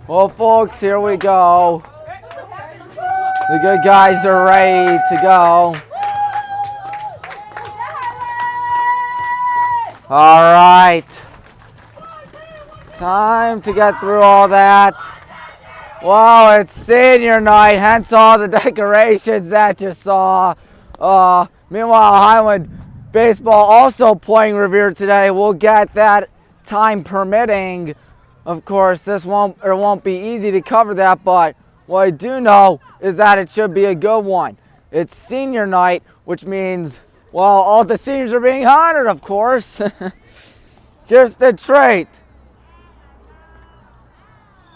Well, folks, here we go. The good guys are ready to go. All right. Time to get through all that. Wow, it's senior night, hence all the decorations that you saw. Meanwhile, Highland baseball also playing Revere today. We'll get that time permitting. Of course, it won't be easy to cover that, but what I do know is that it should be a good one. It's senior night, which means, well, all the seniors are being honored, of course. Here's the trait.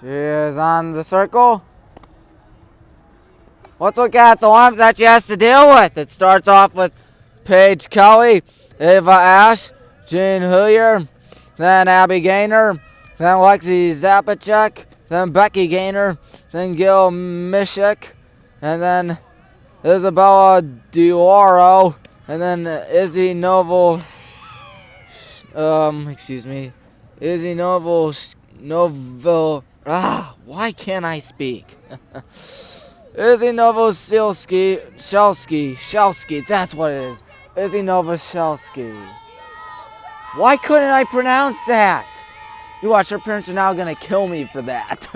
She is on the circle. Let's look at the lineup that she has to deal with. It starts off with Paige Kelly, Ava Ash, Jean Hillier, then Abby Gaynor, then Lexi Zapachek, then Becky Gaynor, then Gil Mishik, and then Isabella Dioro, and then Izzy Novel, Izzy Novel, why can't I speak? Izzy Novoselsky, that's what it is. Izzy Novoselsky. Why couldn't I pronounce that? You watch, her parents are now going to kill me for that.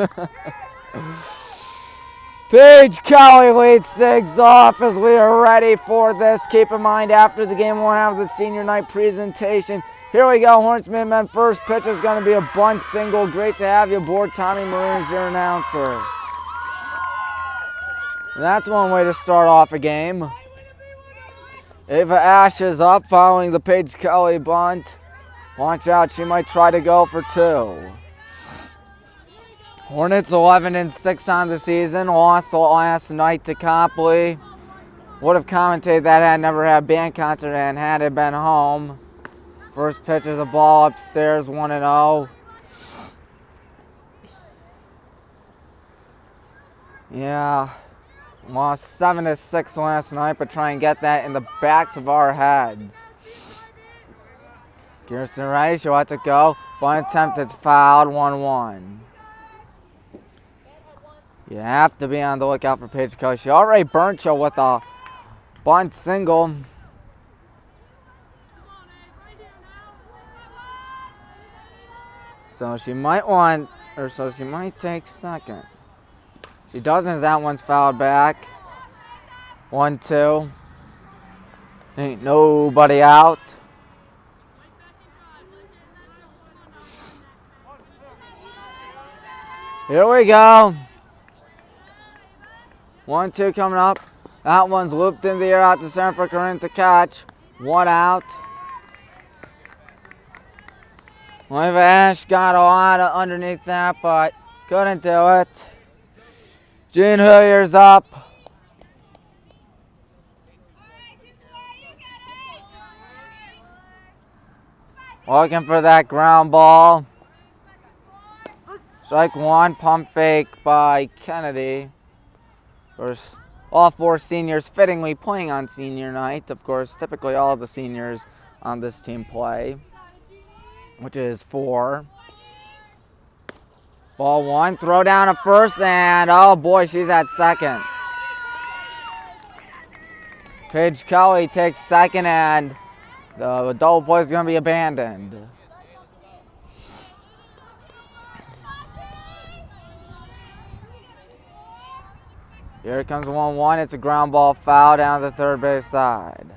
Paige Kelly leads things off as we are ready for this. Keep in mind, after the game, we'll have the senior night presentation. Here we go, Hornets Minutemen. First pitch is going to be a bunt single. Great to have you aboard. Tommy Maroon is your announcer. That's one way to start off a game. Ava Ash is up following the Paige Kelly bunt. Watch out, she might try to go for two. Hornets 11-6 on the season. Lost last night to Copley. Would have commentated that had never had a band concert and had it been home. First pitch is a ball upstairs, 1-0. Yeah. Lost 7-6 last night, but try and get that in the backs of our heads. Kirsten Rice, she lets it go. Bunt attempt, it's fouled, 1-1. You have to be on the lookout for Paige Kelly. She already burnt you with a bunt single. So she might take second. She doesn't, as that one's fouled back. 1-2. Ain't nobody out. Here we go. 1-2 coming up. That one's looped in the air out to center for Corinne to catch. One out. Ava Ash got a lot underneath that, but couldn't do it. Jean Hillier's up. Looking for that ground ball. Strike one, pump fake by Kennedy. Of course, all four seniors fittingly playing on senior night. Of course, typically all of the seniors on this team play, which is 4. Ball one, throw down at first, and oh boy, she's at second. Paige Kelly takes second, and the double play is going to be abandoned. Here comes 1-1. It's a ground ball foul down the third base side.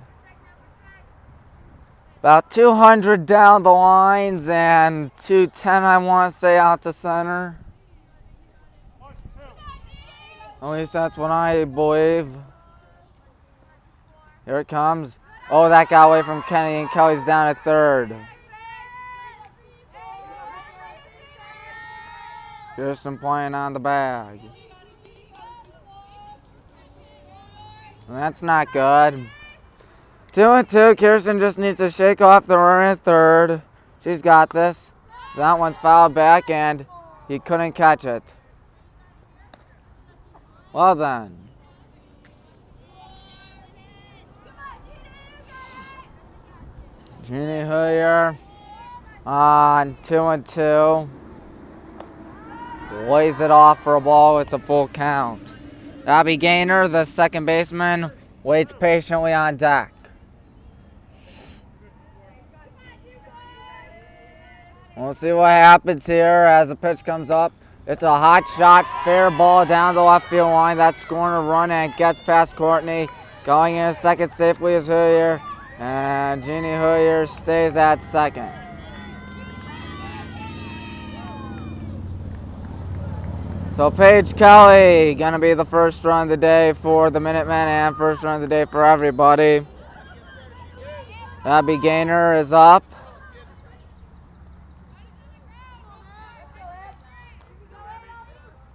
About 200 down the lines and 210, I want to say, out to center. At least that's what I believe. Here it comes. Oh, that got away from Kennedy, and Kelly's down at third. Kirsten playing on the bag. And that's not good. 2-2. Kirsten just needs to shake off the runner at third. She's got this. That one fouled back, and he couldn't catch it. Well then. Jeannie Hillier On 2-2. Lays it off for a ball. It's a full count. Abby Gaynor, the second baseman, waits patiently on deck. We'll see what happens here as the pitch comes up. It's a hot shot, fair ball down the left field line. That's scoring a run and gets past Courtney. Going in second safely is Hoyer. And Jeannie Hoyer stays at second. So Paige Kelly gonna be the first run of the day for the Minutemen and first run of the day for everybody. Abby Gaynor is up.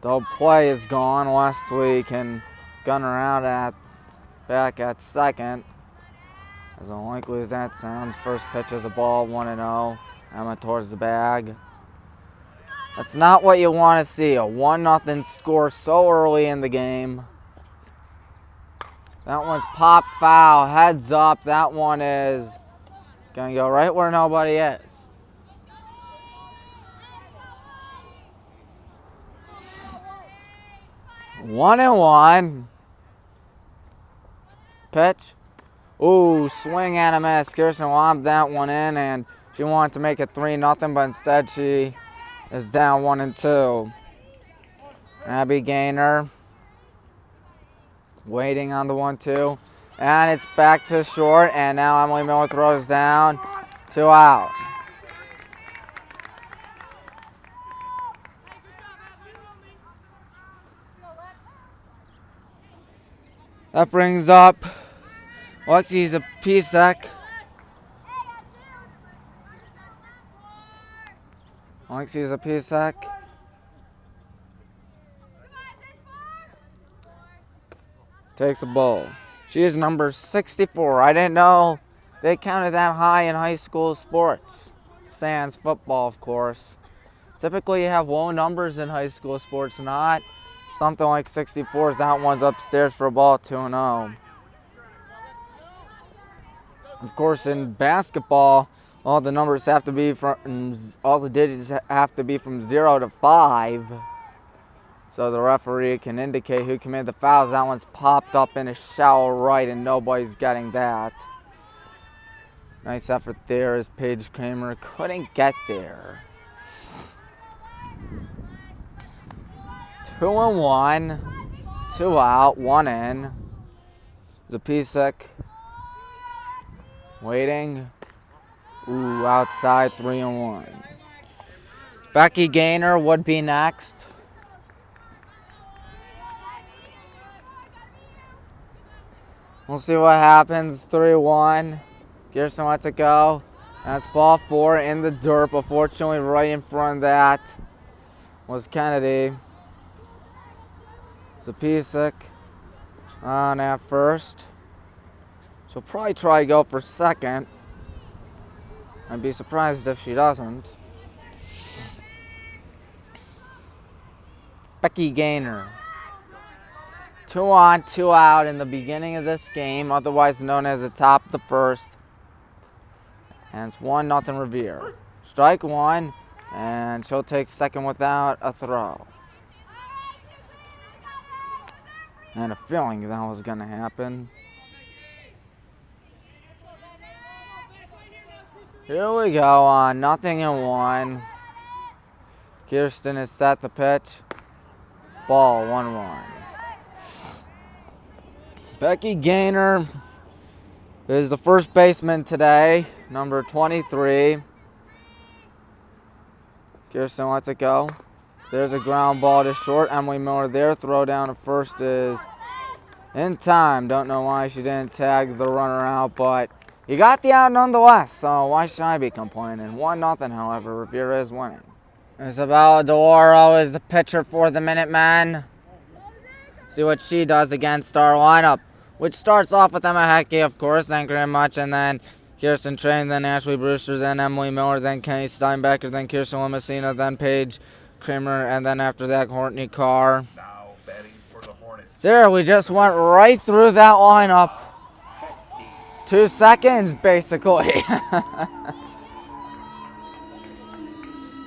The play is gone last week and Gunner out back at second. As unlikely as that sounds, first pitch is a ball, 1-0. Emma towards the bag. That's not what you want to see, a 1-0 score so early in the game. That one's popped foul, heads up. That one is going to go right where nobody is. One and one. Pitch. Ooh, swing and a miss. Kirsten lobbed that one in, and she wanted to make it 3-0, but instead she is down 1-2. Abby Gaynor waiting on the 1-2. And it's back to short, and now Emily Miller throws down. 2 out. That brings up Lexi Zapisek. Lexi Zapisek. Takes a ball. She is number 64. I didn't know they counted that high in high school sports. Sans football, of course. Typically you have low numbers in high school sports, not something like 64s. That one's upstairs for a ball, 2-0. Of course, in basketball, all the numbers have to be from, all the digits have to be from 0 to 5. So the referee can indicate who committed the fouls. That one's popped up in a shallow right, and nobody's getting that. Nice effort there as Paige Kramer couldn't get there. 2-1, 2 out, 1 in. Zapisek waiting. Ooh, outside, 3-1. Becky Gaynor would be next. We'll see what happens. 3-1. Gerson lets it go. That's ball 4 in the dirt, but fortunately right in front of that was Kennedy. Zapisek on at first. She'll probably try to go for second. I'd be surprised if she doesn't. Becky Gaynor. 2 on, 2 out in the beginning of this game, otherwise known as the top of the first. And it's 1-0 Revere. Strike 1, and she'll take second without a throw. I had a feeling that was going to happen. Here we go on 0-1. Kirsten has set the pitch. Ball 1-1. Becky Gaynor is the first baseman today, number 23. Kirsten lets it go. There's a ground ball to short. Emily Miller there. Throw down to first is in time. Don't know why she didn't tag the runner out, but you got the out nonetheless, so why should I be complaining? 1-0, however. Revere is winning. Isabella DeLauro is the pitcher for the Minutemen. See what she does against our lineup, which starts off with Emma Heckey, of course, then Graham Much, and then Kirsten Train, then Ashley Brewster, then Emily Miller, then Kenny Steinbecker, then Kirsten Limacina, then Paige Kramer, and then after that, Courtney Carr. Now batting for the Hornets. There, we just went right through that lineup. 2 seconds, basically.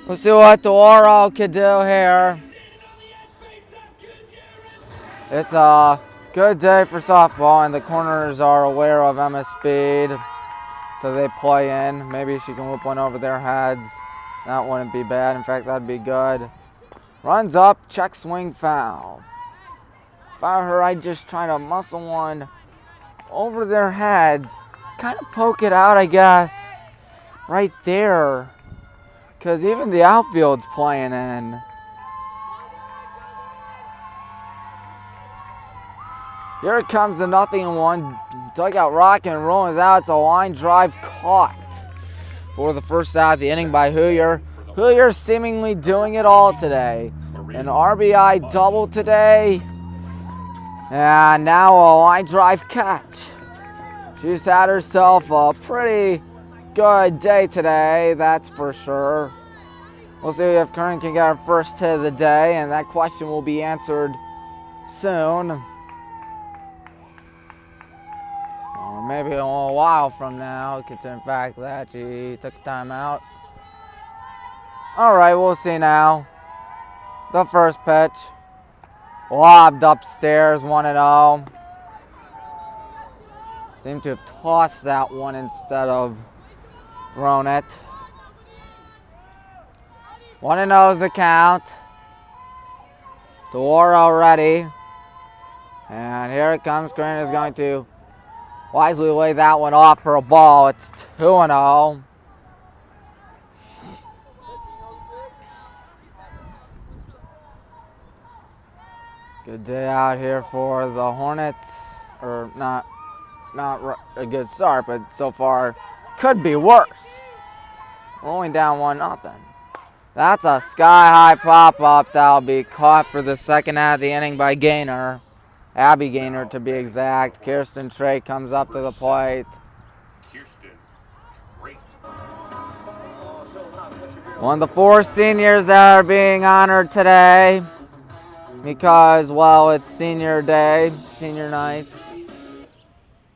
We'll see what the Oro could do here. It's a good day for softball, and the corners are aware of Emma's speed, so they play in. Maybe she can whoop one over their heads. That wouldn't be bad. In fact, that'd be good. Runs up, check swing, foul. If I were her, I'd just try to muscle one over their heads. Kind of poke it out, I guess, right there. Because even the outfield's playing in. Here it comes the 0-1. Dugout rock and roll is out. It's a line drive caught for the first out of the inning by Hooyer. Hooyer seemingly doing it all today. An RBI double today. And now a line drive catch. She's had herself a pretty good day today, that's for sure. We'll see if Kern can get her first hit of the day, and that question will be answered soon. Or maybe a little while from now, considering the fact that she took time out. All right, we'll see now. The first pitch. Lobbed upstairs, 1-0. Seemed to have tossed that one instead of thrown it. 1-0 is the count. Oro ready. And here it comes. Green is going to wisely lay that one off for a ball. It's 2-0. Good day out here for the Hornets. Or not a good start, but so far could be worse. Rolling down 1-0. That's a sky-high pop-up that'll be caught for the second half of the inning by Gaynor. Abby Gaynor, to be exact. Kirsten Trey comes up to the plate. One of the 4 seniors that are being honored today because, well, it's senior day, senior night.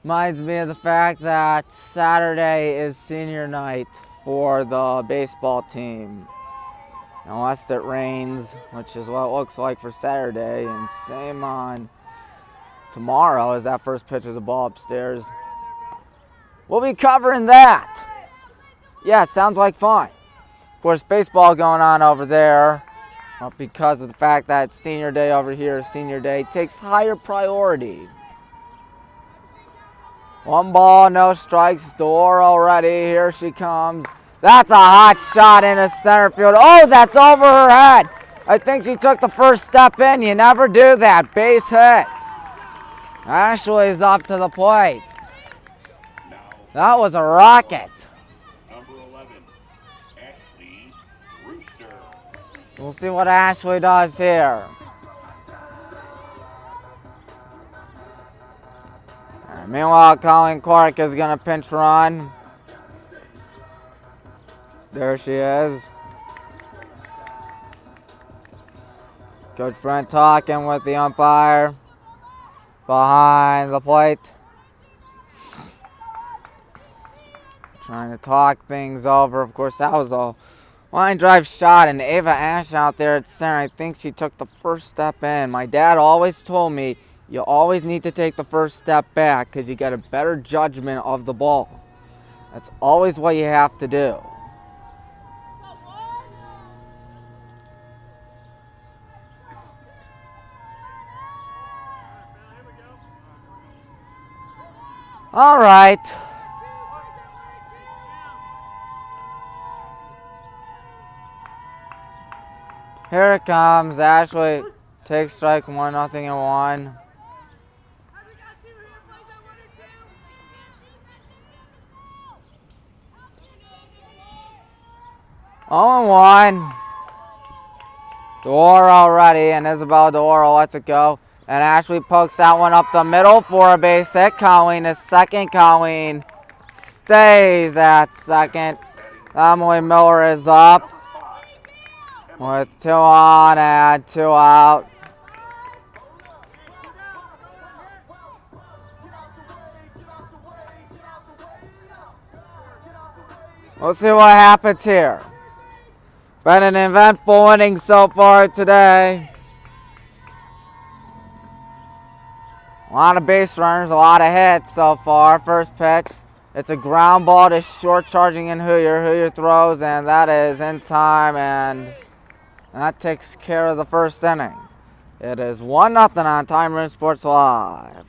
Reminds me of the fact that Saturday is senior night for the baseball team. Unless it rains, which is what it looks like for Saturday. And same on tomorrow as that first pitch is a ball upstairs. We'll be covering that. Yeah, sounds like fun. Of course, baseball going on over there. But because of the fact that senior day over here, senior day takes higher priority. 1 ball, no strikes. Oro ready. Here she comes. That's a hot shot into center field. Oh, that's over her head. I think she took the first step in. You never do that. Base hit. Ashley's up to the plate. That was a rocket. Number 11, Ashley Rooster. We'll see what Ashley does here. Meanwhile, Colleen Clark is going to pinch run. There she is. Coach Brent talking with the umpire behind the plate. Trying to talk things over. Of course, that was a line drive shot, and Ava Ash out there at center. I think she took the first step in. My dad always told me you always need to take the first step back because you get a better judgment of the ball. That's always what you have to do. All right. Here it comes. Ashley takes strike 1, 0-1. Oh, 1. Oro ready, and Isabel Oro lets it go. And Ashley pokes that one up the middle for a base hit. Colleen is second. Colleen stays at second. Emily Miller is up with 2 on and 2 out. We'll see what happens here. Been an eventful inning so far today. A lot of base runners, a lot of hits so far. First pitch. It's a ground ball to short charging in Hooyer. Hooyer throws, and that is in time, and that takes care of the first inning. It is 1-0 on Time Room Sports Live.